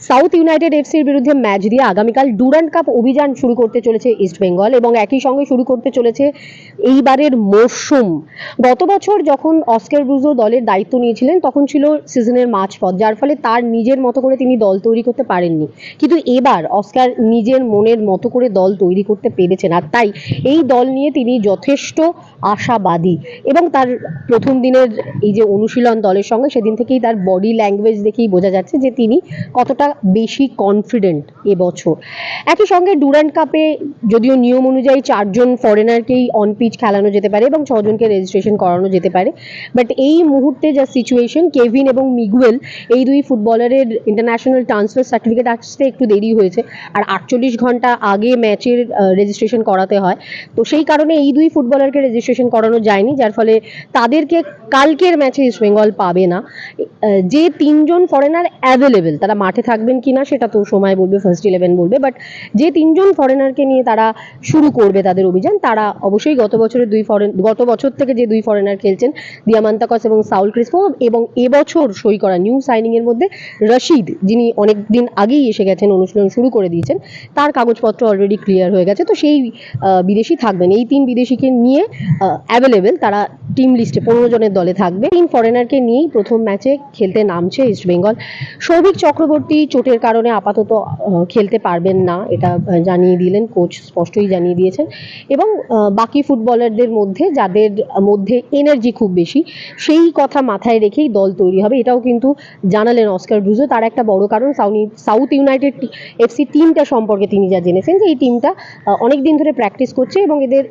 South United এফসির বিরুদ্ধে match দিয়ে আগামীকাল ডুরান্ড কাপ অভিযান শুরু করতে চলেছে ইস্টবেঙ্গল এবং একই সঙ্গে শুরু করতে চলেছে এইবারের মরশুম। গত বছর যখন অস্কার ব্রুজো দলের দায়িত্ব নিয়েছিলেন তখন ছিল সিজনের মাঝপথ, যার ফলে তার নিজের মতো করে তিনি দল তৈরি করতে পারেননি, কিন্তু এবার অস্কার নিজের মনের মতো করে দল তৈরি করতে পেরেছেন, আর তাই এই দল নিয়ে তিনি যথেষ্ট আশাবাদী। এবং তার প্রথম দিনের এই যে অনুশীলন দলের সঙ্গে, সেদিন থেকেই তার বডি ল্যাঙ্গুয়েজ দেখেই বোঝা যাচ্ছে যে তিনি কতটা বেশি কনফিডেন্ট এবছর। একই সঙ্গে ডুরান্ড কাপে যদিও নিয়ম অনুযায়ী 4 জন ফরেনারকেই অন পিচ খেলানো যেতে পারে এবং 6 জনকে রেজিস্ট্রেশন করানো যেতে পারে, বাট এই মুহূর্তে যা সিচুয়েশন, কেভিন এবং মিগুয়েল এই দুই ফুটবলারের ইন্টারন্যাশনাল ট্রান্সফার সার্টিফিকেট আসতে একটু দেরি হয়েছে, আর 48 ঘন্টা আগে ম্যাচের রেজিস্ট্রেশন করাতে হয়, তো সেই কারণে এই দুই ফুটবলারকে রেজিস্ট্রেশন করানো যায়নি, যার ফলে তাদেরকে কালকের ম্যাচে ইস্টবেঙ্গল পাবে না। যে 3 জন ফরেনার অ্যাভেলেবেল, তারা মাঠে থাকবেন কিনা সেটা তো সময় বলবে, ফার্স্ট 11 বলবে, বাট যে 3 জন ফরেনারকে নিয়ে তারা শুরু করবে তাদের অভিযান, তারা অবশ্যই গত বছর থেকে যে দুই ফরেনার খেলছেন, দিয়ামান্তাকস এবং সাউল ক্রিসপো, এবং এবছর সই করা নিউ সাইনিং এর মধ্যে রশিদ, যিনি অনেক দিন আগেই এসে গেছেন, অনুশীলন শুরু করে দিয়েছেন, তার কাগজপত্র অলরেডি ক্লিয়ার হয়ে গেছে, তো সেই বিদেশি থাকবেন। এই 3 বিদেশিকে নিয়ে অ্যাভেলেবেল, তারা টিম লিস্টে 15 জনের দলে থাকবে। 3 ফরেনারকে নিয়েই প্রথম ম্যাচে খেলতে নামছে ইস্টবেঙ্গল। সৌভিক চক্রবর্তী চোটের কারণে আপাতত খেলতে পারবেন না, এটা জানিয়ে দিলেন কোচ, স্পষ্টই জানিয়ে দিয়েছেন। এবং বাকি ফুটবলারদের মধ্যে যাদের মধ্যে এনার্জি খুব বেশি, সেই কথা মাথায় রেখেই দল তৈরি হবে, এটাও কিন্তু জানালেন অস্কার ব্রুজো। তার একটা বড় কারণ সাউথ ইউনাইটেড এফসি টিমটা সম্পর্কে তিনি যা জেনেছেন, যে এই টিমটা অনেক দিন ধরে প্র্যাকটিস করছে এবং এদের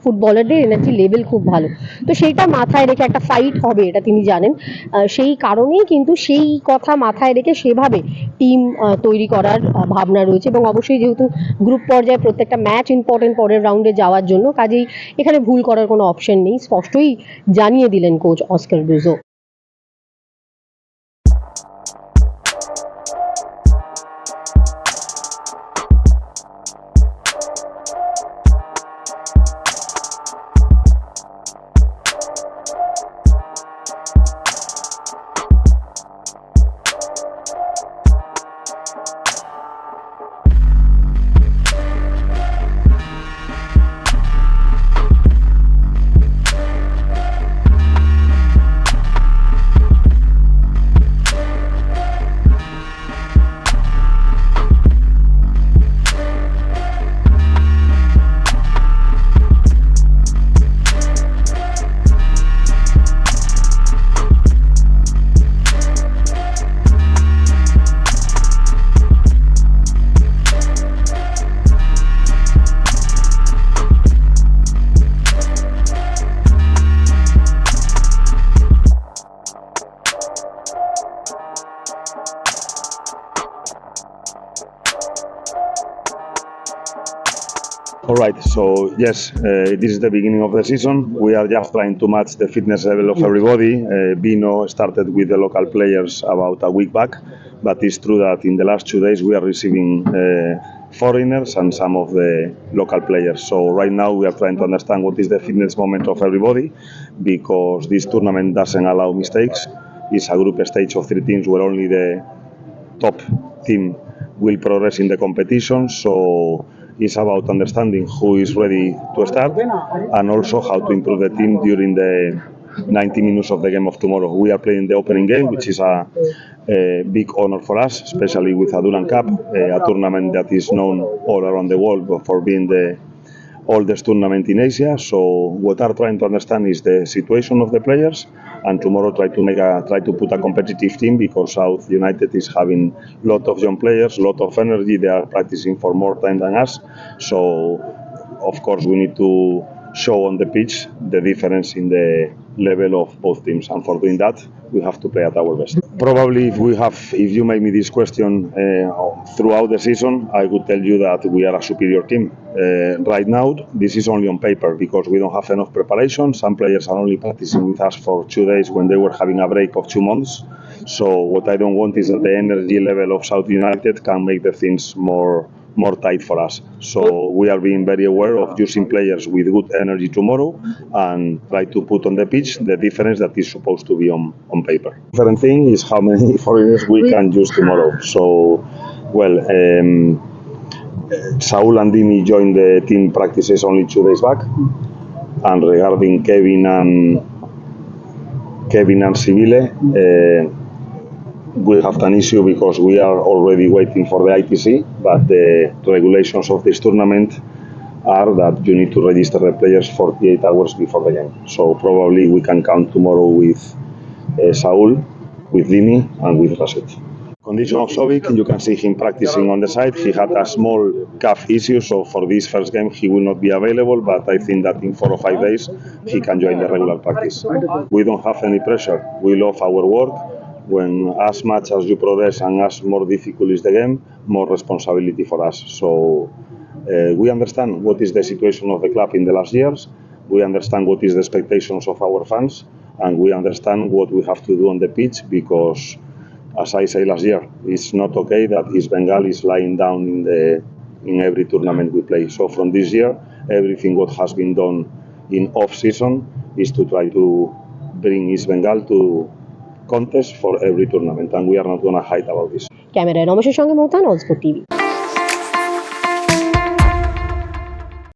ফুটবলারদের এনার্জি লেভেল খুব ভালো, তো সেইটা মাথায় রেখে একটা ফাইট হবে, এটা তিনি জানেন। সেই কারণেই কিন্তু সেই কথা মাথায় রেখে সেভাবে টিম তৈরি করার ভাবনা রয়েছে, এবং অবশ্যই যেহেতু গ্রুপ পর্যায়ে প্রত্যেকটা ম্যাচ ইম্পর্টেন্ট পরের রাউন্ডে যাওয়ার জন্য, কাজেই এখানে ভুল করার কোনো অপশন নেই, স্পষ্টই জানিয়ে দিলেন coach Oscar Bruzon. All right, so yes, this is the beginning of the season. We are just trying to match the fitness level of everybody. Bino started with the local players about a week back, but it's true that in the last 2 days we are receiving foreigners and some of the local players. So right now we are trying to understand what is the fitness moment of everybody, because this tournament doesn't allow mistakes. It's a group stage of 3 teams where only the top team will progress in the competition. So it's about understanding who is ready to start and also how to improve the team during the 90 minutes of the game of tomorrow. We are playing the opening game, which is a big honor for us, especially with a Durand Cup, a tournament that is known all around the world for being the oldest tournament in Asia. So what we are trying to understand is the situation of the players, and tomorrow try to put a competitive team, because South United is having a lot of young players, a lot of energy. They are practicing for more time than us. So of course we need to show on the pitch the difference in the level of both teams, and for doing that we have to play at our best. Probably if you make me this question throughout the season, I would tell you that we are a superior team. Right now this is only on paper, because we don't have enough preparation. Some players are only practicing with us for 2 days when they were having a break of 2 months. So what I don't want is that the energy level of South United can make the things more tight for us. So we are being very aware of using players with good energy tomorrow and try to put on the pitch the difference that is supposed to be on paper. Different thing is how many foreigners we can use tomorrow. So Well, Saul and Dini joined the team practices only 2 days back. And regarding Kevin and Sibile, we have an issue because we are already waiting for the ITC, but the regulations of this tournament are that you need to register the players 48 hours before the game. So probably we can count tomorrow with Saul, with Dini, and with Rashid. Condition of Sobik, you can see him practicing on the side. He had a small calf issue, so for this first game he will not be available, but I think that in 4 or 5 days he can join the regular practice. We don't have any pressure. We love our work. When as much as you progress and as more difficult is the game, more responsibility for us. So we understand what is the situation of the club in the last years. We understand what is the expectations of our fans, and we understand what we have to do on the pitch because, as I said last year, it's not okay that East Bengal is lying down in every tournament we play. So from this year, everything what has been done in off-season is to try to bring East Bengal to contest for every tournament, and we are not going to hide about this. ক্যামেরায় রমেশের সঙ্গে মৌতান, all sport TV.